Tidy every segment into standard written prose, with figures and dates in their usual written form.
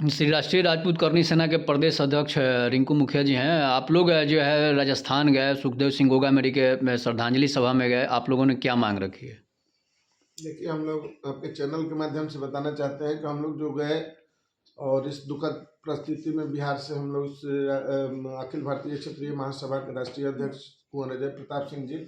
श्री राष्ट्रीय राजपूत करनी सेना के प्रदेश अध्यक्ष रिंकू मुखिया जी हैं। आप लोग जो है राजस्थान गए, सुखदेव सिंह गोगामेडी के श्रद्धांजलि सभा में गए। आप लोगों ने क्या मांग रखी है? देखिए, हम लोग आपके चैनल के माध्यम से बताना चाहते हैं कि हम लोग जो गए और इस दुखद परिस्थिति में बिहार से हम लोग अखिल भारतीय क्षेत्रीय महासभा के राष्ट्रीय अध्यक्ष कुंवर अजय प्रताप सिंह जी,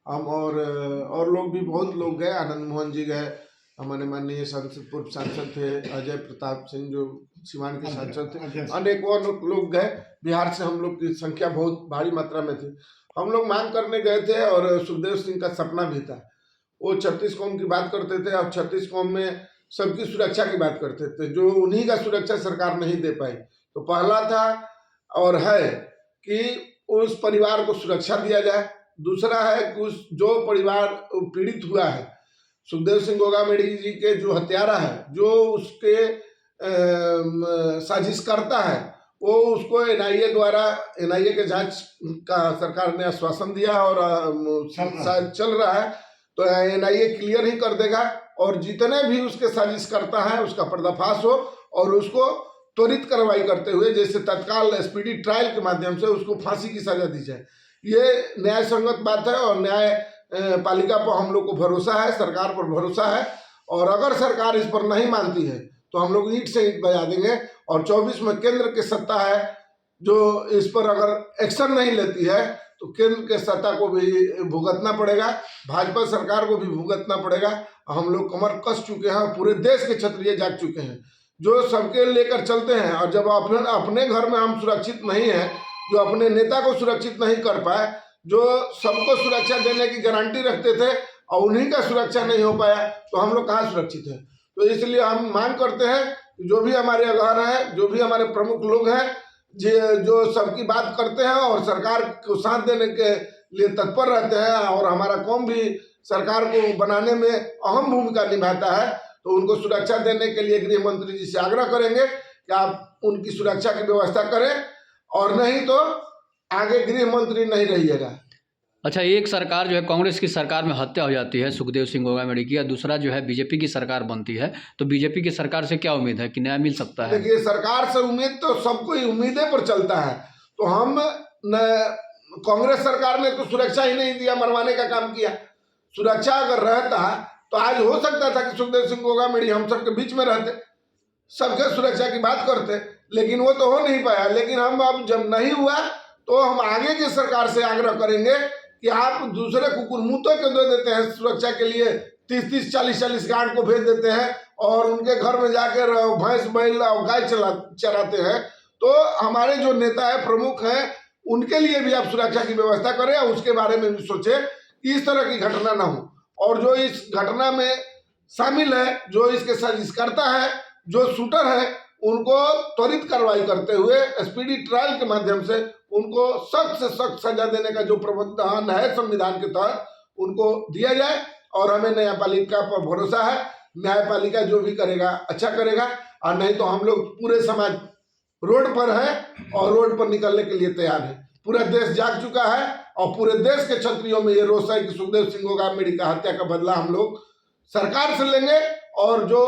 हम और लोग भी बहुत लोग गए। आनंद मोहन जी गए, हमारे माननीय सांसद पूर्व सांसद थे अजय प्रताप सिंह जो सीवान के सांसद थे, अनेक और लोग गए। बिहार से हम लोग की संख्या बहुत भारी मात्रा में थी। हम लोग मांग करने गए थे और सुखदेव सिंह का सपना भी था। वो 36 कौम की बात करते थे और 36 कौम में सबकी सुरक्षा की बात करते थे, जो उन्हीं का सुरक्षा सरकार नहीं दे पाई। तो पहला था और है कि उस परिवार को सुरक्षा दिया जाए। दूसरा है कि उस जो परिवार पीड़ित हुआ है, सुखदेव सिंह गोगामेडी जी के जो हत्यारा है, जो उसके साजिश करता है, वो उसको एनआईए द्वारा, एनआईए के जांच का सरकार ने आश्वासन दिया और शायद चल रहा है। तो एनआईए क्लियर ही कर देगा और जितने भी उसके साजिश करता है उसका पर्दाफाश हो और उसको त्वरित कार्रवाई करते हुए, जैसे तत्काल स्पीडी ट्रायल के माध्यम से उसको फांसी की सजा दी जाए। ये न्याय संगत बात है और न्याय पालिका पर हम लोग को भरोसा है, सरकार पर भरोसा है। और अगर सरकार इस पर नहीं मानती है तो हम लोग ईंट से ईंट बजा देंगे। और 24 में केंद्र की सत्ता है, जो इस पर अगर एक्शन नहीं लेती है तो केंद्र के सत्ता को भी भुगतना पड़ेगा, भाजपा सरकार को भी भुगतना पड़ेगा। हम लोग कमर कस चुके हैं, पूरे देश के क्षत्रिय जाग चुके हैं जो सबके लेकर चलते हैं। और जब अपने घर में हम सुरक्षित नहीं है, जो अपने नेता को सुरक्षित नहीं कर पाए, जो सबको सुरक्षा देने की गारंटी रखते थे और उन्हीं का सुरक्षा नहीं हो पाया, तो हम लोग कहाँ सुरक्षित हैं? तो इसलिए हम मांग करते हैं जो भी हमारे अगुवा हैं, जो भी हमारे प्रमुख लोग हैं, जो सबकी बात करते हैं और सरकार को साथ देने के लिए तत्पर रहते हैं और हमारा कौम भी सरकार को बनाने में अहम भूमिका निभाता है, तो उनको सुरक्षा देने के लिए गृह मंत्री जी से आग्रह करेंगे कि आप उनकी सुरक्षा की व्यवस्था करें, और नहीं तो आगे गृह मंत्री नहीं रहिएगा। अच्छा, एक सरकार जो है कांग्रेस की सरकार में हत्या हो जाती है सुखदेव सिंह गोगामेडी की, या दूसरा जो है बीजेपी की सरकार बनती है, तो बीजेपी की सरकार से क्या उम्मीद है कि न्याय मिल सकता है? देखिए, सरकार से उम्मीद तो सबको ही उम्मीदें पर चलता है। तो हम कांग्रेस सरकार ने तो सुरक्षा ही नहीं दिया, मरवाने का काम किया। सुरक्षा अगर रहता तो आज हो सकता था कि सुखदेव सिंह गोगामेडी हम सबके बीच में रहते, सबके सुरक्षा की बात करते, लेकिन वो तो हो नहीं पाया। लेकिन हम अब जब नहीं हुआ तो हम आगे की सरकार से आग्रह करेंगे कि आप दूसरे कुकुरमुतों को दे देते हैं सुरक्षा के लिए, 30-30, 40-40 गार्ड को भेज देते हैं और उनके घर में जाकर भैंस बैल और गाय चराते हैं। तो हमारे जो नेता है, प्रमुख हैं, उनके लिए भी आप सुरक्षा की व्यवस्था करें और उसके बारे में भी सोचें कि इस तरह की घटना ना हो। और जो इस घटना में शामिल है, जो इसके साजिशकर्ता है, जो शूटर है, उनको त्वरित कार्रवाई करते हुए स्पीडी ट्रायल के माध्यम से उनको सख्त से सख्त सजा देने का जो प्रावधान है संविधान के तहत, उनको दिया जाए। और हमें न्यायपालिका पर भरोसा है, न्यायपालिका जो भी करेगा अच्छा करेगा। और नहीं तो हम लोग पूरे समाज रोड पर है और रोड पर निकलने के लिए तैयार है। पूरा देश जाग चुका है और पूरे देश के क्षत्रियों में ये रोष है कि सुखदेव सिंह गोगामेडी का हत्या का बदला हम लोग सरकार से लेंगे। और जो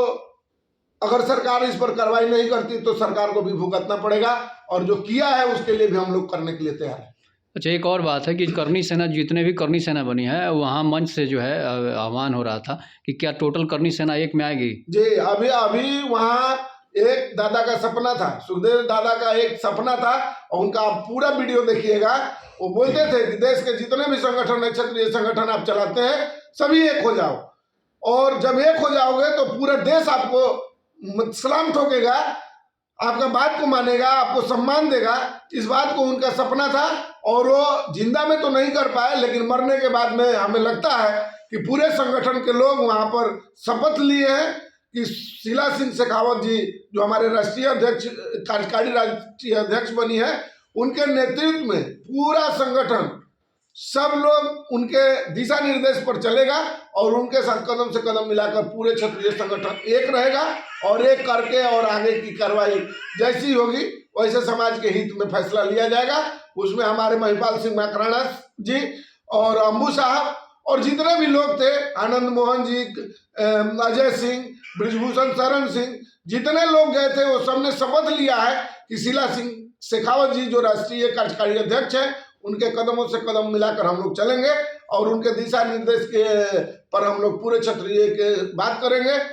अगर सरकार इस पर कार्रवाई नहीं करती तो सरकार को भी भुगतना पड़ेगा, और जो किया है उसके लिए भी हम लोग करने के लिए तैयार है। अच्छा, एक और बात है कि करनी सेना, जितने भी करनी सेना बनी है, वहाँ मंच से जो है आह्वान हो रहा था कि क्या टोटल करनी सेना एक में आएगी? जी, अभी वहाँ एक दादा का सपना था, सुखदेव दादा का एक सपना था और उनका आप पूरा वीडियो देखिएगा। वो बोलते थे कि देश के जितने भी संगठन है, क्षेत्रीय संगठन आप चलाते हैं, सभी एक हो जाओ, और जब एक हो जाओगे तो पूरा देश आपको सलाम ठोकेगा, आपका बात को मानेगा, आपको सम्मान देगा। इस बात को उनका सपना था और वो जिंदा में तो नहीं कर पाए, लेकिन मरने के बाद में हमें लगता है कि पूरे संगठन के लोग वहां पर शपथ लिए हैं कि शीला सिंह शेखावत जी, जो हमारे राष्ट्रीय अध्यक्ष, कार्यकारी राष्ट्रीय अध्यक्ष बनी है, उनके नेतृत्व में पूरा संगठन, सब लोग उनके दिशा निर्देश पर चलेगा और उनके साथ कदम से कदम मिलाकर पूरे क्षेत्रीय संगठन एक रहेगा। और एक करके और आगे की कार्रवाई जैसी होगी वैसे समाज के हित में फैसला लिया जाएगा। उसमें हमारे महिपाल सिंह माकराना जी और अंबू साहब और जितने भी लोग थे, आनंद मोहन जी, अजय सिंह, ब्रिजभूषण शरण सिंह, जितने लोग गए थे वो सबने शपथ लिया है कि शीला सिंह शेखावत जी जो राष्ट्रीय कार्यकारी अध्यक्ष है उनके कदमों से कदम मिलाकर हम लोग चलेंगे और उनके दिशा निर्देश के पर हम लोग पूरे क्षत्रिय के बात करेंगे।